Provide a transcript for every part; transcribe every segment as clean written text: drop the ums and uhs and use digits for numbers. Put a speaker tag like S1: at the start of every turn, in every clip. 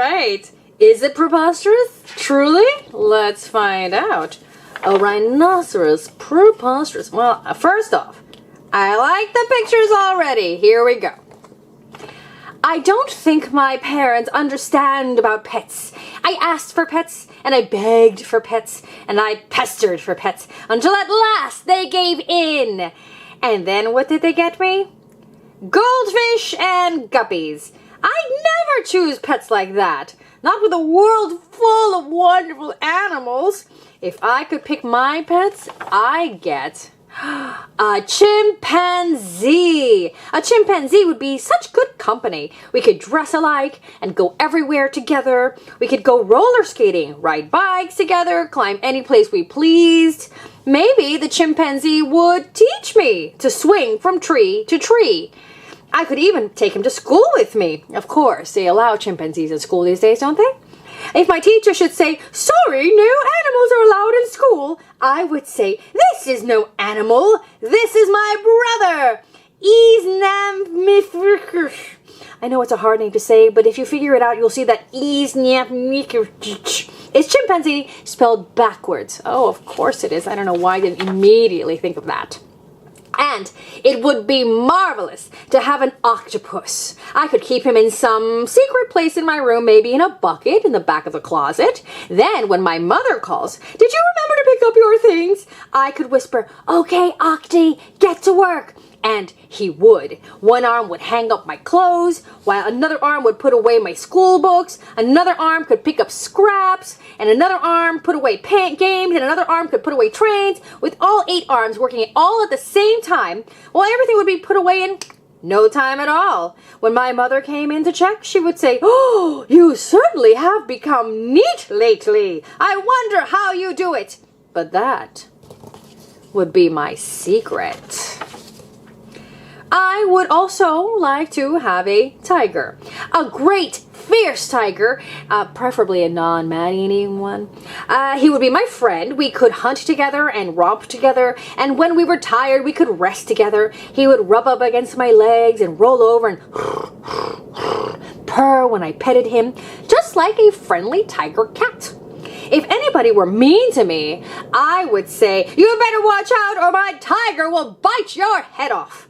S1: right. Is it preposterous? Truly? Let's find out. A rhinoceros, preposterous. Well, first off, I like the pictures already. Here we go. I don't think my parents understand about pets. I asked for pets, and I begged for pets, and I pestered for pets, until at last they gave in. And then what did they get me? Goldfish and guppies. I'd never choose pets like that. Not with a world full of wonderful animals. If I could pick my pets, I'd get a chimpanzee. A chimpanzee would be such good company. We could dress alike and go everywhere together. We could go roller skating, ride bikes together, climb any place we pleased. Maybe the chimpanzee would teach me to swing from tree to tree. I could even take him to school with me. Of course, they allow chimpanzees in school these days, don't they? If my teacher should say, sorry, no animals are allowed in school, I would say, this is no animal, this is my brother. I know it's a hard name to say, but if you figure it out, you'll see that is chimpanzee spelled backwards. Oh, of course it is. I don't know why I didn't immediately think of that. And it would be marvelous to have an octopus. I could keep him in some secret place in my room, maybe in a bucket in the back of the closet. Then when my mother calls, did you remember to pick up your things? I could whisper, okay, Octy, get to work. And he would. One arm would hang up my clothes, while another arm would put away my school books, another arm could pick up scraps, and another arm put away paint games, and another arm could put away trains. With all 8 arms working all at the same time, well, everything would be put away in no time at all. When my mother came in to check, she would say, oh, you certainly have become neat lately. I wonder how you do it. But that would be my secret. I would also like to have a tiger. A great, fierce tiger, preferably a non-man-eating one. He would be my friend. We could hunt together and romp together, and when we were tired, we could rest together. He would rub up against my legs and roll over and purr when I petted him, just like a friendly tiger cat. If anybody were mean to me, I would say, you better watch out or my tiger will bite your head off.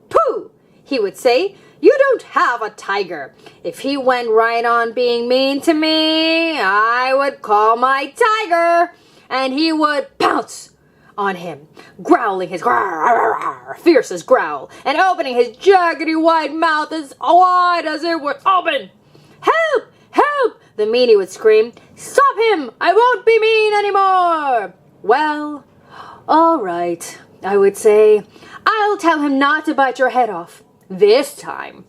S1: Pooh, he would say, you don't have a tiger. If he went right on being mean to me, I would call my tiger, and he would pounce on him, growling his fiercest growl, and opening his jaggedy white mouth as wide as it would open. Help! Help! The meanie would scream. Stop him! I won't be mean anymore! Well, all right, I would say. I'll tell him not to bite your head off. This time.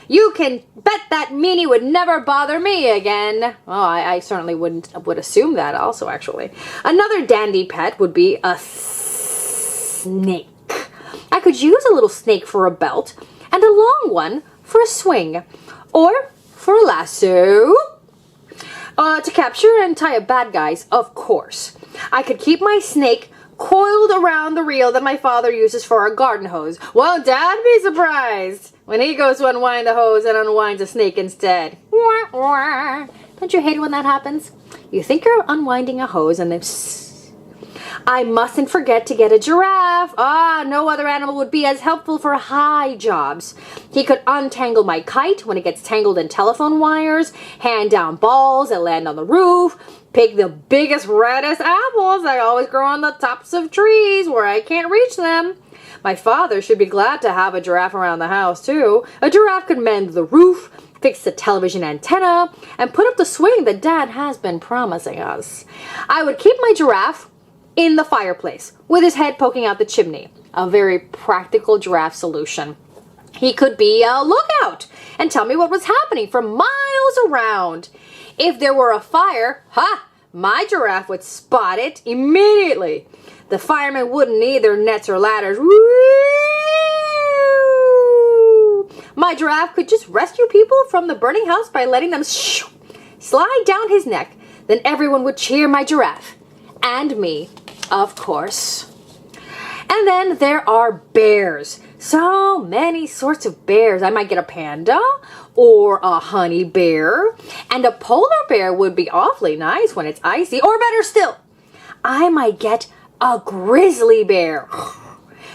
S1: You can bet that meanie would never bother me again. Oh, I certainly would assume that also, actually. Another dandy pet would be a snake. I could use a little snake for a belt and a long one for a swing. Or for a lasso. To capture and tie up bad guys, of course. I could keep my snake coiled around the reel that my father uses for our garden hose. Won't Dad be surprised when he goes to unwind the hose and unwinds a snake instead? Don't you hate it when that happens? You think you're unwinding a hose and then I mustn't forget to get a giraffe. No other animal would be as helpful for high jobs. He could untangle my kite when it gets tangled in telephone wires, hand down balls that land on the roof, pick the biggest, reddest apples that always grow on the tops of trees where I can't reach them. My father should be glad to have a giraffe around the house, too. A giraffe could mend the roof, fix the television antenna, and put up the swing that Dad has been promising us. I would keep my giraffe in the fireplace, with his head poking out the chimney. A very practical giraffe solution. He could be a lookout and tell me what was happening for miles around. If there were a fire, my giraffe would spot it immediately. The firemen wouldn't need their nets or ladders. Woo! My giraffe could just rescue people from the burning house by letting them slide down his neck. Then everyone would cheer my giraffe. And me, of course. And then there are bears. So many sorts of bears. I might get a panda or a honey bear. And a polar bear would be awfully nice when it's icy. Or better still, I might get a grizzly bear.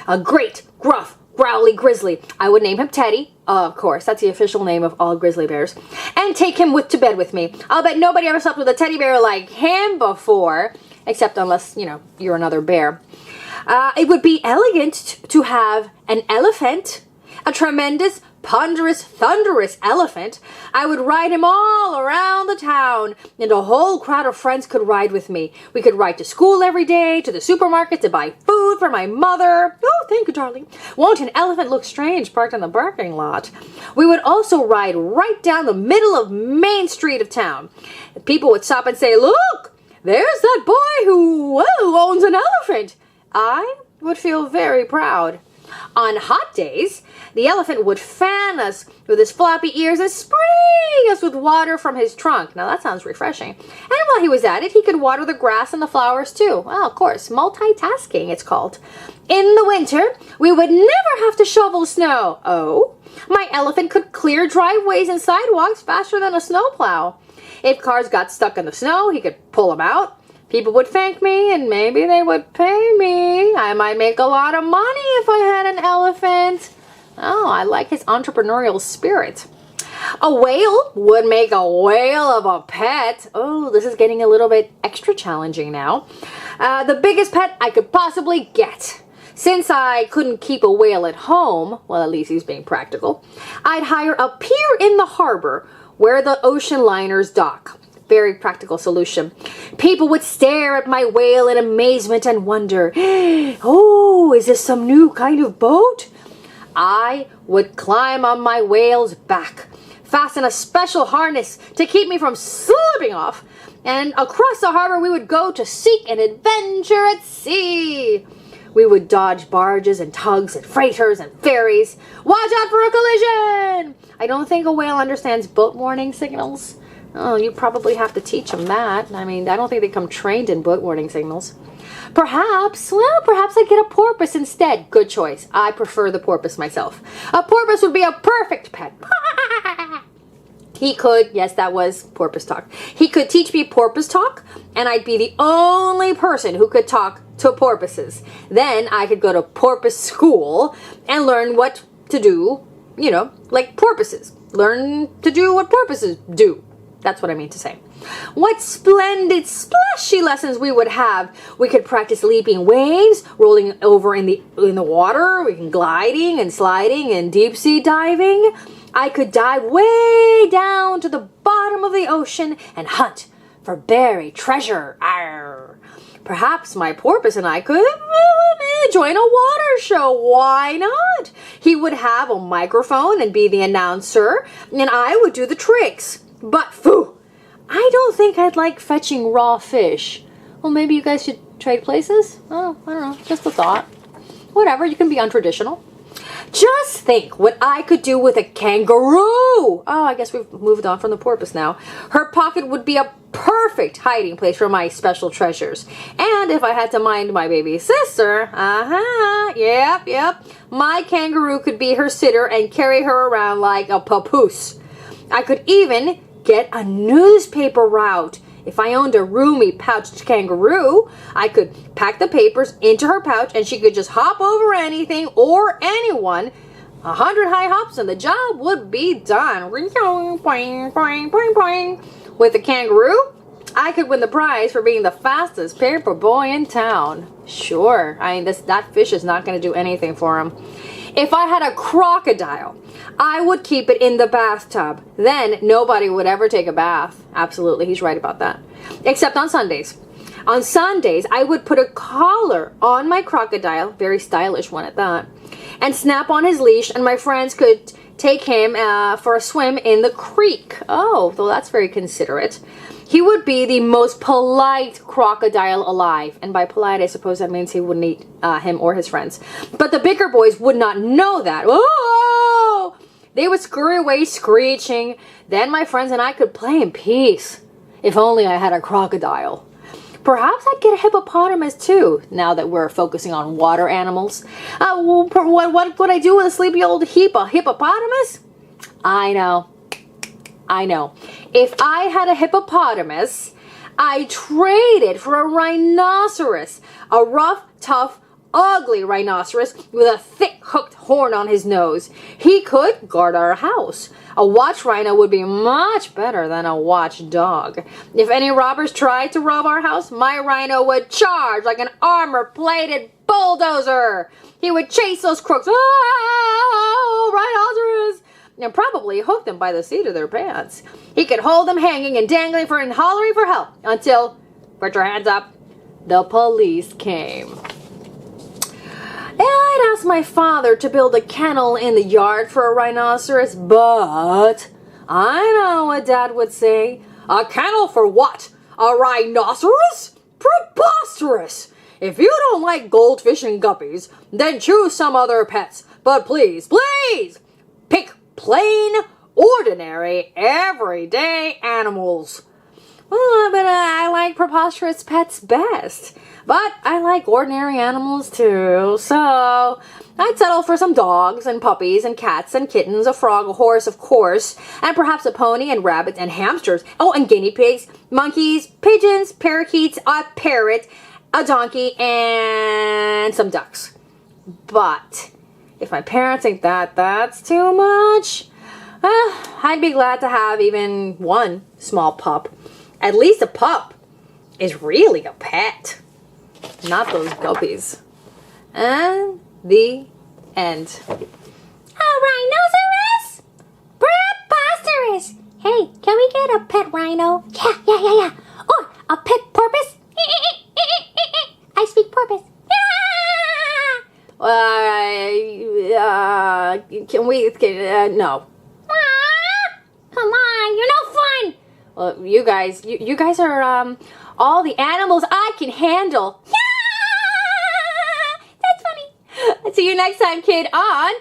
S1: A great, gruff, growly grizzly. I would name him Teddy. Of course, that's the official name of all grizzly bears. And take him to bed with me. I'll bet nobody ever slept with a teddy bear like him before. Except unless, you're another bear. It would be elegant to have an elephant, a tremendous, ponderous, thunderous elephant. I would ride him all around the town, and a whole crowd of friends could ride with me. We could ride to school every day, to the supermarket to buy food for my mother. Oh, thank you, darling. Won't an elephant look strange parked in the parking lot? We would also ride right down the middle of Main Street of town. People would stop and say, "Look, there's that boy who owns an elephant." I would feel very proud. On hot days, the elephant would fan us with his floppy ears and spray us with water from his trunk. Now that sounds refreshing. And while he was at it, he could water the grass and the flowers too. Well, of course, multitasking it's called. In the winter, we would never have to shovel snow. Oh, my elephant could clear driveways and sidewalks faster than a snowplow. If cars got stuck in the snow, he could pull them out. People would thank me, and maybe they would pay me. I might make a lot of money if I had an elephant. Oh, I like his entrepreneurial spirit. A whale would make a whale of a pet. Oh, this is getting a little bit extra challenging now. The biggest pet I could possibly get. Since I couldn't keep a whale at home, well, at least he's being practical, I'd hire a pier in the harbor where the ocean liners dock. Very practical solution. People would stare at my whale in amazement and wonder, "Oh, is this some new kind of boat?" I would climb on my whale's back, fasten a special harness to keep me from slipping off, and across the harbor we would go to seek an adventure at sea. We would dodge barges and tugs and freighters and ferries. Watch out for a collision! I don't think a whale understands boat warning signals. Oh, you probably have to teach them that. I mean, I don't think they come trained in boat warning signals. Perhaps I'd get a porpoise instead. Good choice. I prefer the porpoise myself. A porpoise would be a perfect pet. He could, yes, that was porpoise talk. He could teach me porpoise talk, and I'd be the only person who could talk to porpoises. Then I could go to porpoise school and learn what to do, like porpoises. Learn to do what porpoises do. That's what I mean to say. What splendid splashy lessons we would have. We could practice leaping waves, rolling over in the water. We can gliding and sliding and deep sea diving. I could dive way down to the bottom of the ocean and hunt for buried treasure. Arr. Perhaps my porpoise and I could join a water show. Why not? He would have a microphone and be the announcer, and I would do the tricks. But, I don't think I'd like fetching raw fish. Well, maybe you guys should trade places? Oh, I don't know. Just a thought. Whatever, you can be untraditional. Just think what I could do with a kangaroo. Oh, I guess we've moved on from the porpoise now. Her pocket would be a perfect hiding place for my special treasures. And if I had to mind my baby sister, yep, my kangaroo could be her sitter and carry her around like a papoose. I could even get a newspaper route. If I owned a roomy pouched kangaroo, I could pack the papers into her pouch and she could just hop over anything or anyone. 100 high hops and the job would be done. With the kangaroo, I could win the prize for being the fastest paper boy in town. Sure, that fish is not going to do anything for him. If I had a crocodile, I would keep it in the bathtub. Then nobody would ever take a bath. Absolutely, he's right about that. Except on Sundays. On Sundays, I would put a collar on my crocodile, very stylish one at that, and snap on his leash, and my friends could take him for a swim in the creek. Oh, well, that's very considerate. He would be the most polite crocodile alive. And by polite, I suppose that means he wouldn't eat him or his friends. But the bigger boys would not know that. Oh! They would scurry away screeching. Then my friends and I could play in peace. If only I had a crocodile. Perhaps I'd get a hippopotamus too, now that we're focusing on water animals. What would I do with a sleepy old hippopotamus? I know. If I had a hippopotamus, I'd trade it for a rhinoceros. A rough, tough, ugly rhinoceros with a thick hooked horn on his nose. He could guard our house. A watch rhino would be much better than a watch dog. If any robbers tried to rob our house, my rhino would charge like an armor-plated bulldozer. He would chase those crooks. Oh, rhinoceros! And probably hook them by the seat of their pants. He could hold them hanging and dangling and hollering for help until, put your hands up, the police came. I'd asked my father to build a kennel in the yard for a rhinoceros, but I know what Dad would say. A kennel for what? A rhinoceros? Preposterous! If you don't like goldfish and guppies, then choose some other pets. But please, pick plain, ordinary, everyday animals. But I like preposterous pets best. But I like ordinary animals too, so I'd settle for some dogs and puppies and cats and kittens, a frog, a horse, of course, and perhaps a pony and rabbits and hamsters. Oh, and guinea pigs, monkeys, pigeons, parakeets, a parrot, a donkey, and some ducks. But if my parents think that's too much, I'd be glad to have even one small pup. At least a pup is really a pet. Not those guppies. And the end.
S2: A rhinoceros? Preposterous! Hey, can we get a pet rhino? Yeah. Or a pet porpoise? I speak porpoise.
S1: No.
S2: Come on, you're no fun!
S1: Well, you guys are, all the animals I can handle.
S2: That's funny.
S1: See you next time, kid, on